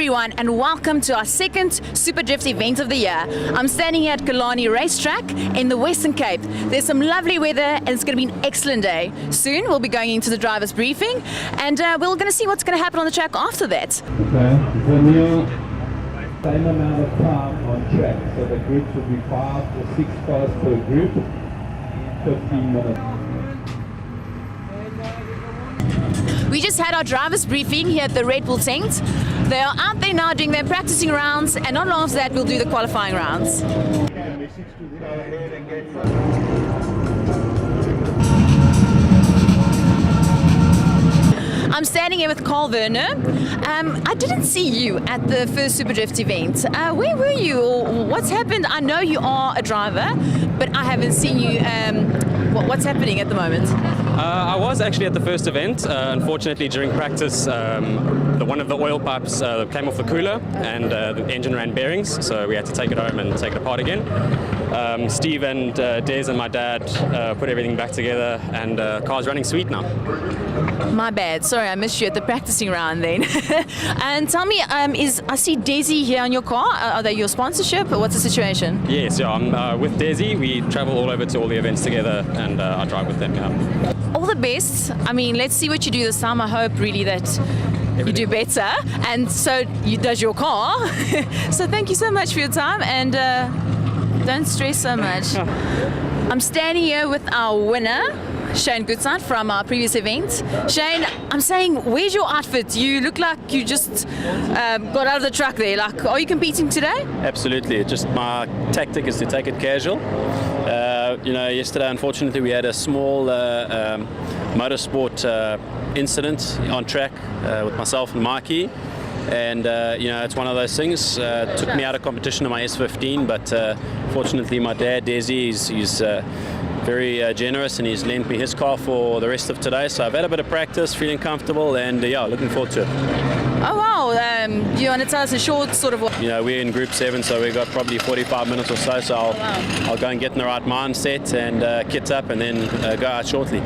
everyone, and welcome to our second Super Drift event of the year. I'm standing here at Killarney Racetrack in the Western Cape. There's some lovely weather and it's going to be an excellent day. Soon we'll be going into the driver's briefing and we're going to see what's going to happen on the track after that. Okay, the new same amount of time on track, so the groups will be 5 or 6 cars per group, 15 minutes. We just had our driver's briefing here at the Red Bull tent. They are out there now doing their practicing rounds, and not long after that we'll do the qualifying rounds. I'm standing here with Carl Werner. I didn't see you at the first Super Drift event. Where were you, or what's happened? I know you are a driver, but I haven't seen you. What's happening at the moment? I was actually at the first event. Unfortunately, during practice, one of the oil pipes came off the cooler and the engine ran bearings, so we had to take it home and take it apart again. Steve and Des and my dad put everything back together, and the car's running sweet now. My bad. Sorry, I missed you at the practicing round then. And tell me, I see Desi here on your car. Are they your sponsorship, or what's the situation? Yes, yeah, I'm with Desi. We travel all over to all the events together, and I drive with them. Yeah. All the best. I mean, let's see what you do this time. I hope really that you do better, and so does your car. So thank you so much for your time, and don't stress so much. I'm standing here with our winner, Shane Goodside, from our previous event. Shane, I'm saying, where's your outfit? You look like you just got out of the truck there. Like, are you competing today? Absolutely. Just my tactic is to take it casual. Yesterday, unfortunately, we had a small motorsport incident on track with myself and Mikey. And it's one of those things. Took me out of competition in my S15, but fortunately my dad Desi, he's very generous, and he's lent me his car for the rest of today. So I've had a bit of practice, feeling comfortable, and looking forward to it. Oh wow! Do you want to tell us a short sort of? We're in Group 7, so we've got probably 45 minutes or so. So I'll go and get in the right mindset and kit up, and then go out shortly.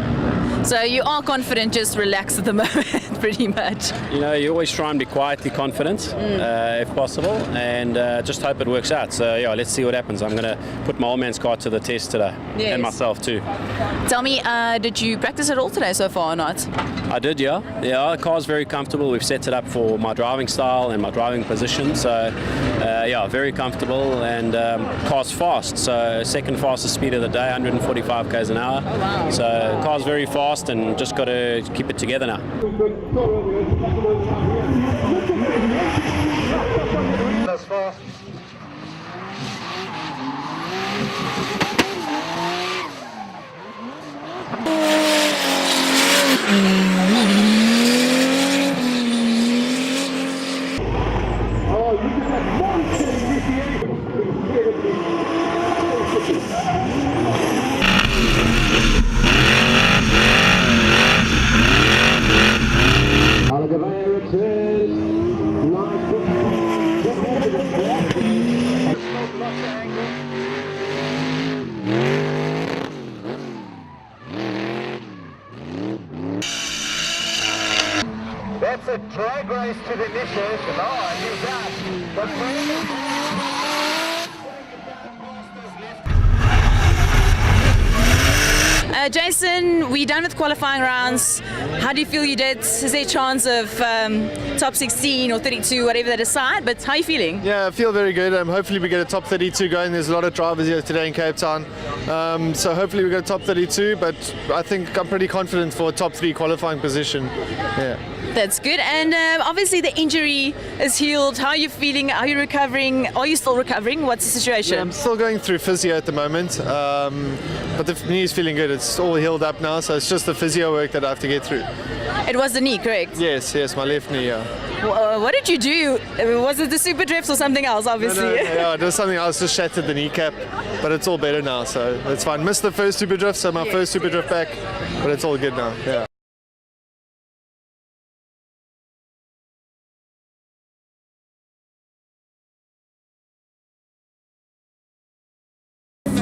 So you are confident, just relax at the moment, pretty much. You always try and be quietly confident, if possible, and just hope it works out. So let's see what happens. I'm going to put my old man's car to the test today, and myself too. Tell me, did you practice at all today so far or not? I did, yeah. The car's very comfortable. We've set it up for my driving style and my driving position. So, very comfortable, and car's fast. So, second fastest speed of the day, 145 km an hour. Oh, wow. So, car's very fast, and just got to keep it together now. That's fast. That's a drag race to the initiation. Oh, I knew that. But Jason, we're done with qualifying rounds. How do you feel you did? Is there a chance of top 16 or 32, whatever they decide? But how are you feeling? Yeah, I feel very good. Hopefully we get a top 32 going. There's a lot of drivers here today in Cape Town. So hopefully we get a top 32, but I think I'm pretty confident for a top 3 qualifying position. Yeah. That's good. And obviously the injury is healed. How are you feeling? Are you recovering? Are you still recovering? What's the situation? Yeah, I'm still going through physio at the moment, but the knee is feeling good. It's all healed up now, so it's just the physio work that I have to get through. It was the knee, correct? Yes, my left knee, yeah. What did you do? Was it the super drifts or something else, obviously? No, yeah, it was something else, just shattered the kneecap, but it's all better now, so it's fine. Missed the first super drift, so my first super drift back, but it's all good now, yeah.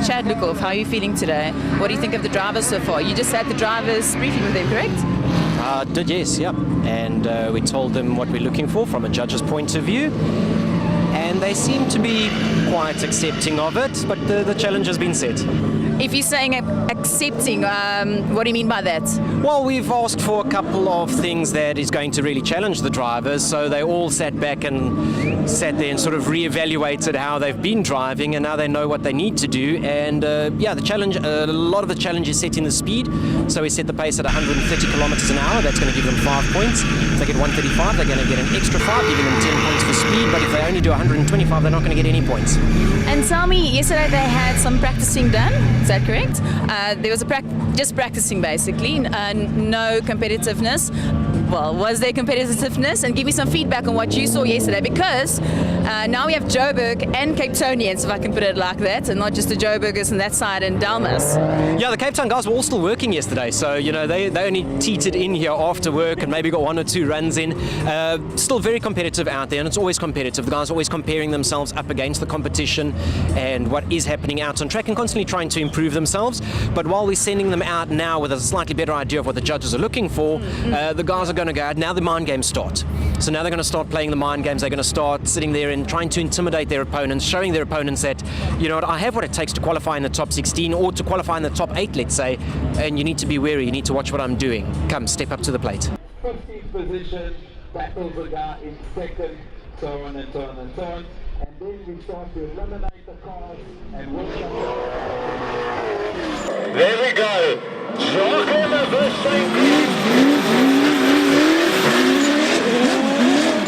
Chad Lukov, how are you feeling today? What do you think of the drivers so far? You just had the drivers briefing with them, correct? Did, yes, yeah. And we told them what we're looking for from a judge's point of view. And they seem to be quite accepting of it, but the challenge has been set. If you're saying accepting, what do you mean by that? Well, we've asked for a couple of things that is going to really challenge the drivers, so they all sat back and sat there and sort of re-evaluated how they've been driving, and now they know what they need to do. And yeah, the challenge, a lot of the challenge is setting the speed. So we set the pace at 130 kilometers an hour. That's going to give them 5 points. If they get 135, they're going to get an extra 5, giving them 10 points for speed. But if they only do 125, they're not going to get any points. And tell me, yesterday they had some practicing done. Is that correct? There was just practicing basically, no competitiveness. Well, was there competitiveness? And give me some feedback on what you saw yesterday, because now we have Joburg and Cape Townians, if I can put it like that, and not just the Joburgers on that side and Dalmas. Yeah, the Cape Town guys were all still working yesterday, so you know they only teetered in here after work and maybe got 1 or 2 runs in. Still very competitive out there, and it's always competitive. The guys are always comparing themselves up against the competition and what is happening out on track, and constantly trying to improve themselves. But while we're sending them out now with a slightly better idea of what the judges are looking for, the guys are going to go out. Now the mind games start. So now they're going to start playing the mind games. They're going to start sitting there and trying to intimidate their opponents, showing their opponents that, you know what, I have what it takes to qualify in the top 16 or to qualify in the top 8, let's say, and you need to be wary. You need to watch what I'm doing. Come, step up to the plate. 15th position, battles the guy in second, so on and so on and so on. And then we start to eliminate the cars and work up. There we go. Jacques Lemmer versus Shane Green.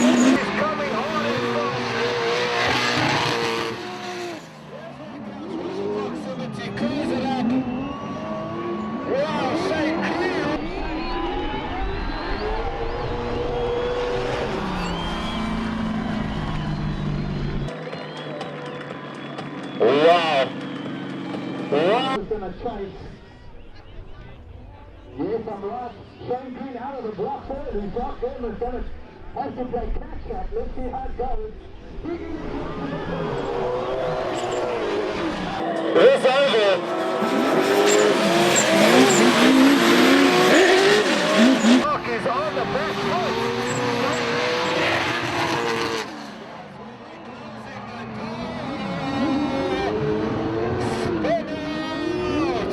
He's coming hard and fast. Proximity clears it up. Wow, Shane Green. Wow. Wow. He's going to chase. Yes, I'm right. Shane Green out of the block there, and Jacques Lemmer's going to have to play catch up. Let's see how it goes. It's over. Jacques is on the back foot.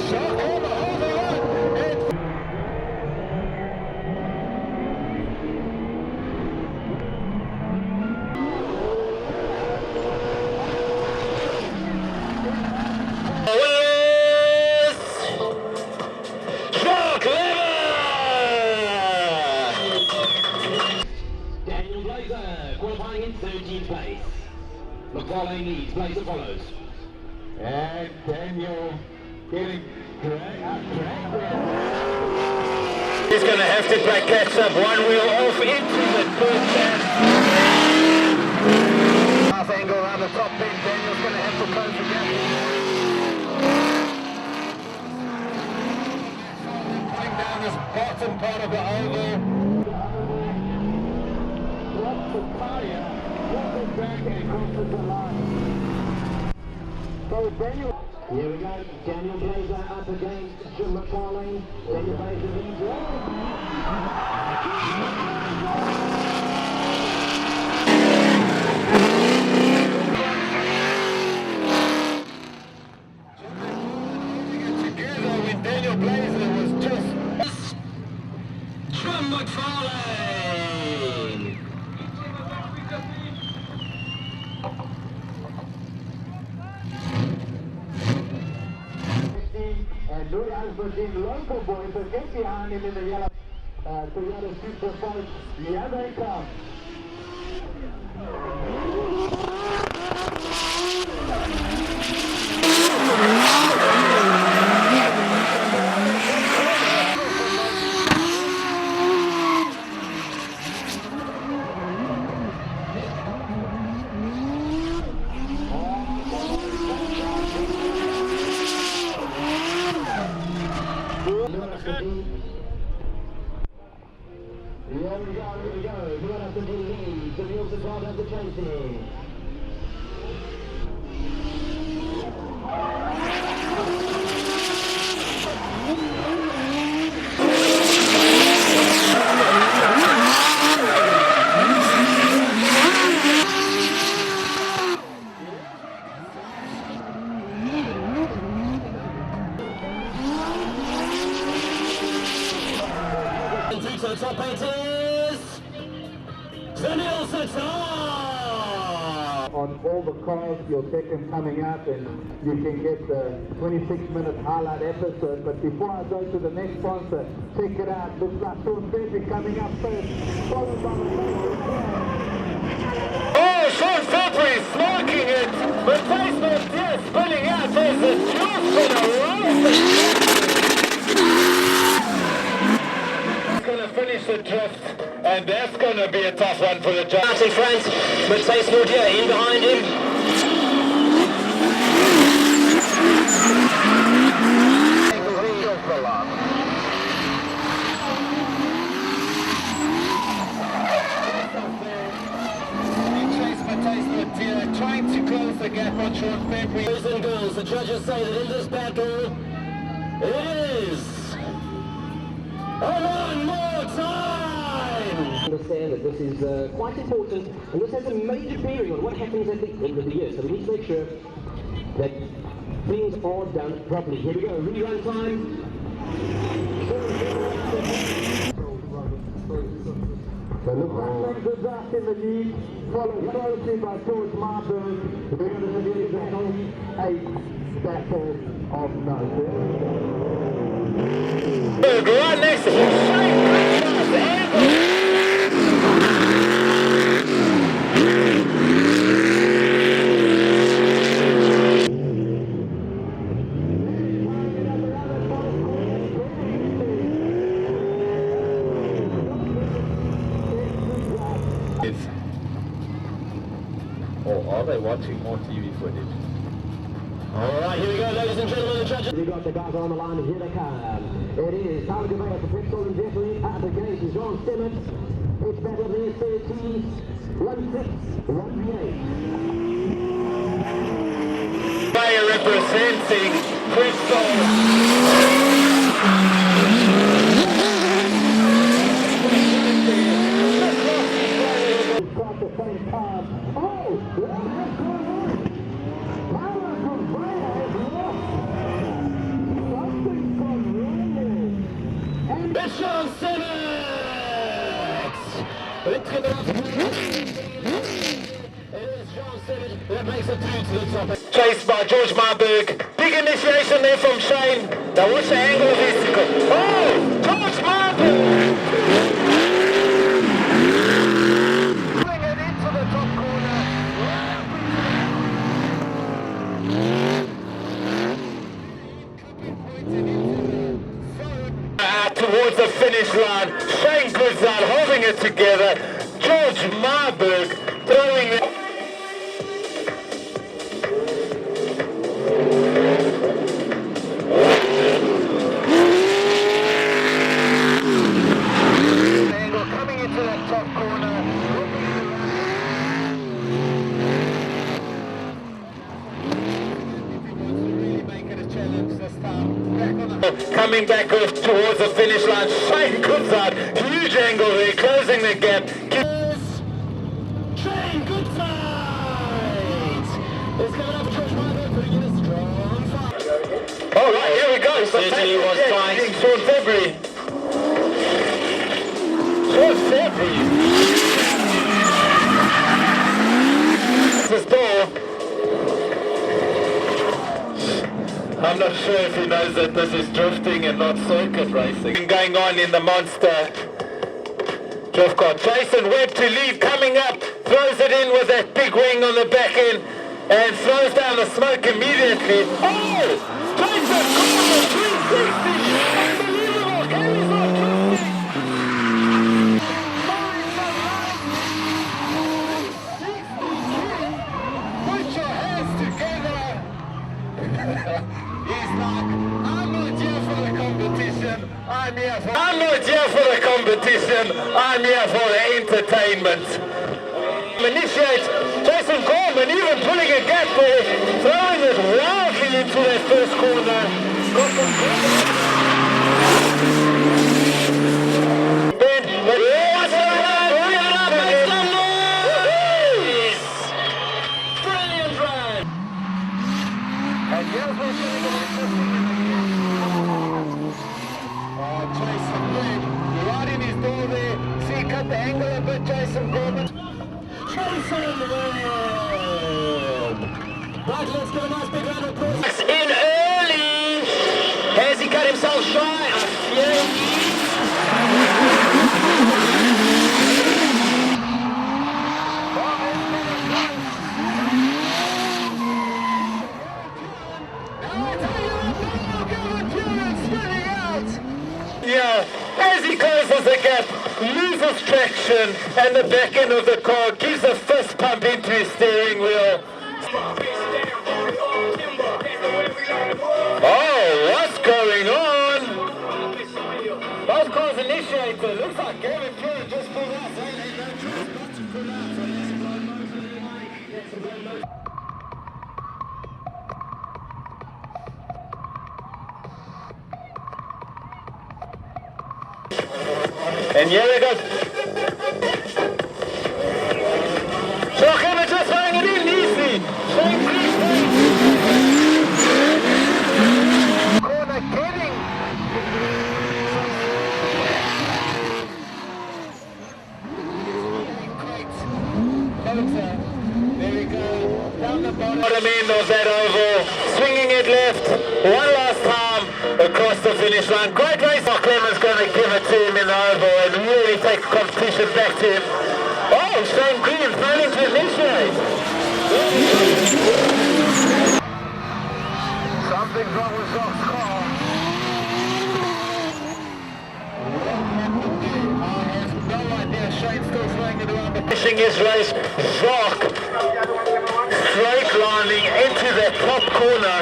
Jacques Lemmer holding on. Jacques Lemmer! Daniel Blazer, qualifying in 13th place. McFarlane leads, Blazer follows. And Daniel getting dragged. He's going to have to play catch up, one wheel off into the first stand. Half angle around the top bend. Daniel's going to have to close the gap. Putting down this bottom part of the oval. Drops the tire, drops it back and crosses the line. So Daniel. Here we go, Daniel Blazer up against Jim McFarlane. Daniel Blazer leads Together with Daniel Blazer was just Jim McFarlane. And Louis Albertine, local boy, so get behind him in the yellow Toyota Supra Force. Here they come. Here we go. Who has the lead? The wheels are part of the chasing. top 8 is Sunil Satar. On all the cars, you'll check them coming out and you can get the 26-minute highlight episode. But before I go to the next sponsor, check it out. Looks like Sean February coming up first, followed by the Oh, Sean February smoking it. Replacement here spinning out. There's a juice in a row. Going to finish the drift, and that's going to be a tough one for the judge. Out in front, Matthijs Nordier in behind him. Trying to close the gap on Sean February. Boys and girls, the judges say that in this battle, it is one more time! Understand that this is quite important, and this has a major bearing on what happens at the end of the year. So we need to make sure that things are done properly. Here we go, rerun time. So look like Good Luck in the lead, followed closely by George Marburg. We're going to be battle 8 battle of note. Right next to him. Or are they watching more TV footage? All right, here we go, ladies and gentlemen, the judges. We got the guys on the line, and here they come. It is Tyler Gouveia for Pixel and Jeffrey at the gate is John Stemmett. It's battle of the S13, 1-6-1-8. Player representing Crystal. At the same time. Oh, what's going on? Tyler Gouveia has lost. Something's gone wrong there. And It's John Stemmett! It is John Stemmett that makes it through to the top. Chased by George Marburg. Big initiation there from Shane. Now watch the angle of his sickle. Oh, George Marburg! Pulling it into the top corner. Towards the finish line. Shane Goodside holding it together. George Marburg throwing it. Coming into that top corner. Coming back off towards the finish line, Shane Goodside, huge angle there, closing the gap. Shane Goodside is coming up for George Marburg, putting in a strong fight. All right, here we go. Certainly was tight. Sean February. Sean February. This door. I'm not sure if he knows that this is drifting and not circuit racing. Going on in the monster drift car. Jason Webb to lead, coming up, throws it in with that big wing on the back end and throws down the smoke immediately. Oh! Jason corner 360! Unbelievable! Gary's not drifting! Put your hands together! He's like, I'm not here for the competition, I'm not here for the competition, I'm here for the entertainment. Initiate Jason Gorman even pulling a gap there, throwing it wildly into that first corner. Ben, brilliant run! And here's what's going to Jason Webb, right in his door there. Right, let's give a nice big round of applause. In early. Has he cut himself shy? I fear Yeah, as he closes the gap, loses traction, and the back end of the car gives a fist pump into his steering wheel. Oh, what's going on? Both cars initiator. Looks like Gavin Turner just pulled out. And here we go. Shockhammer just throwing it in easy. Corner getting. There we go. Down the bottom end of that oval. Swinging it left. One last time across the finish line. Great race. Clemens going to give it to him in the oval and really take the competition back to him. Oh, Shane Green failing to initiate. Something's wrong with Zach's car. I have no idea. Shane's still throwing it around. Finishing his race, Zach straight lining into the top corner.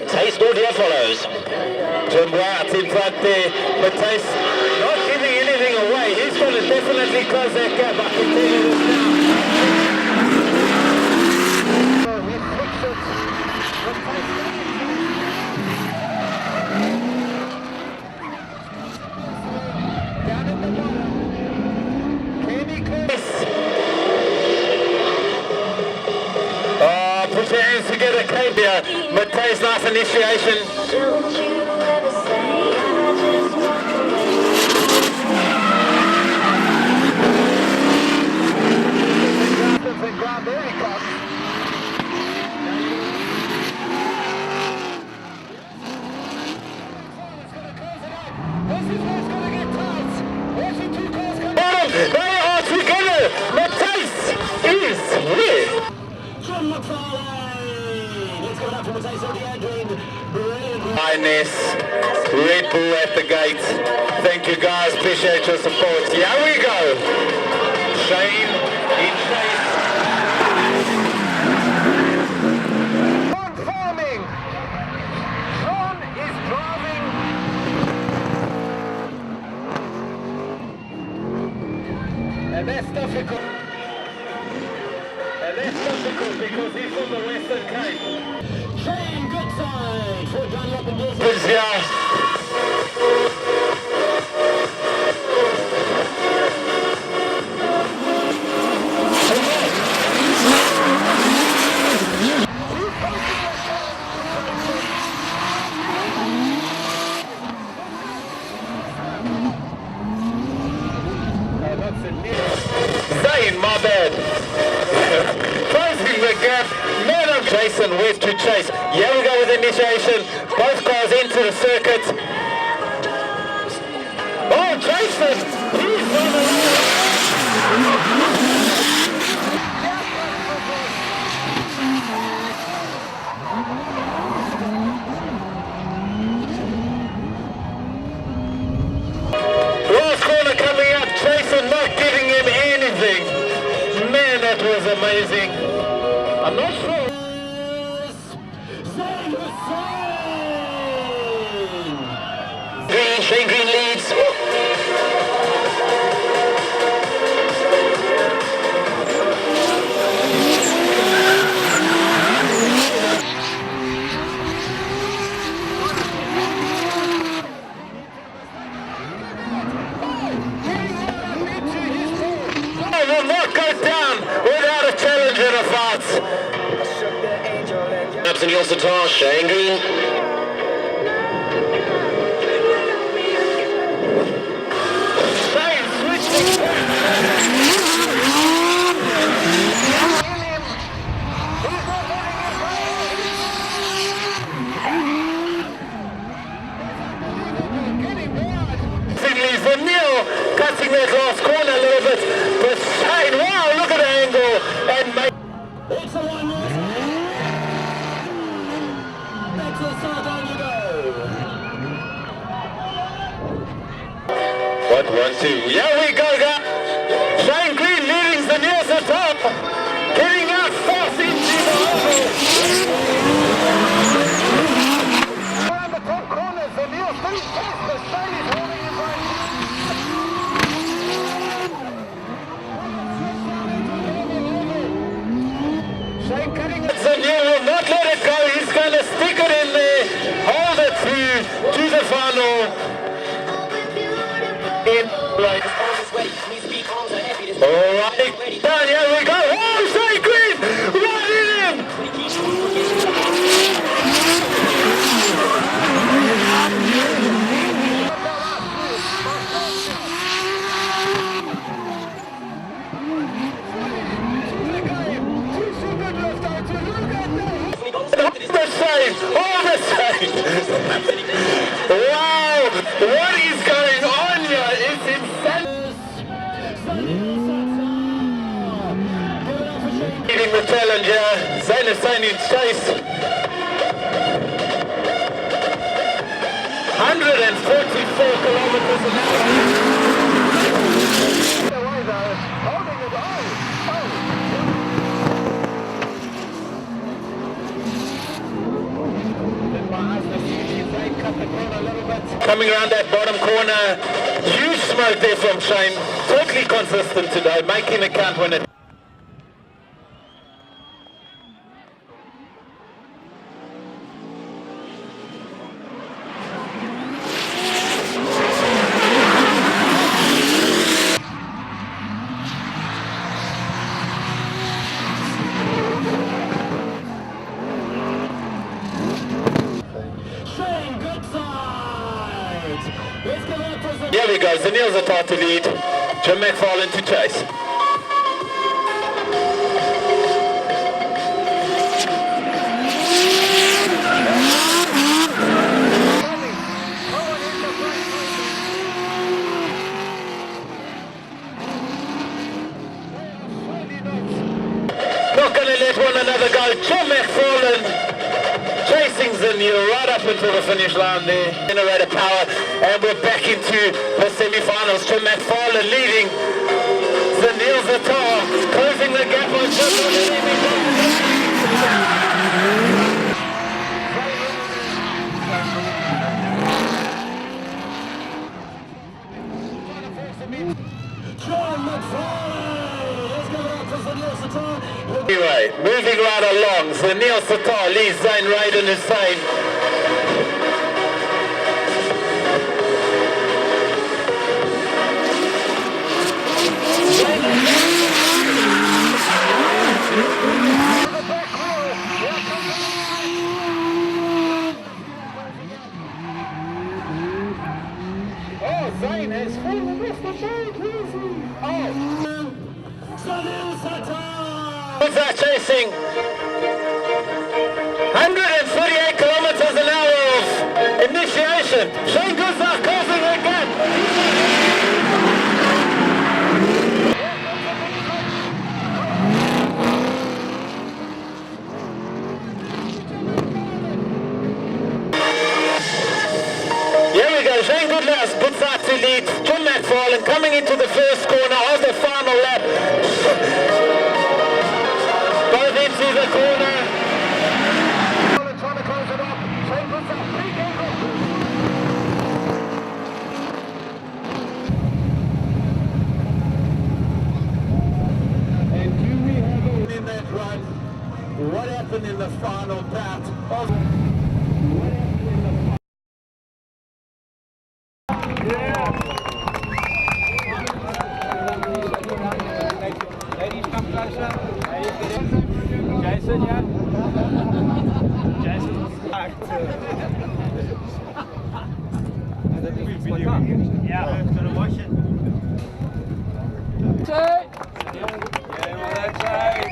Taste Audio follows. Jim White in front there, but Taste not giving anything away. He's going to definitely close that gap. I can tell you this now. He flicks it. But down at the bottom. Kenny Chris. Put your hands together, Cabia. Matthijs, nice initiation. Don't you ever say I just want to there he comes. This is what's going to get tight. Watch the two cars come on. They are together. Matthijs is with John McFarlane. Ines, Red Bull at the gate. Thank you guys, appreciate your support. Here we go. Shane in chase. Sean farming. Sean is driving. And that's difficult. Because he's from the Western Cape. Shane Goodside for Dunlop and Wilson. Zane, my bad. Closing the gap. Man of Jason West to chase. Here we go with initiation. Both cars into the circuit. Oh, Jason! He's on the last corner coming up. Jason not giving him anything. Man, that was amazing. I'm not sure. Shane Green leads. Will not go down without a challenge and a fight. Absent Yossatar, Shane Green. Shane Cunningham. Zaniel will not let it go. He's going to stick it in there, hold it through to the final. Right. All right, down here we go. Oh, Shane Green, right in him. All the same. Wow, what is going on here? It's insane. Leading the challenger, Zain Hussein in chase. 144 kilometers an hour. Holding it on. Coming around that bottom corner, huge smoke there from Shane. Totally consistent today, making the count when it. Here we go, Zaniel Zatar to lead, Jim McFarlane to chase. Not going to let one another go, Jim McFarlane chasing Zaniel right up until the finish line there. Generator power, and we're back into the semi-finals. Jim McFarlane leading Zaniel Zatar, closing the gap on Jim. Anyway, moving right along, Zaniel Zatar leads Zain Raiden Hussein. Oh, Zain has fallen off the boat. Oh, Zaniel Zatar! Who's that chasing? 138 kilometers an hour of initiation. Shane Guzak closing the gap. Here we go, Shane Goodlas puts out to lead. Jim McFarlane coming into the first corner of the final lap. Both into the corner. Trying to close it up. Shane puts up big angle. And do we have a win in that run? What happened in the final bout? What happened in the final? Ladies, come closer. Jason, yeah? Jason. Yeah, I'm gonna watch it. Yeah, well, that's right.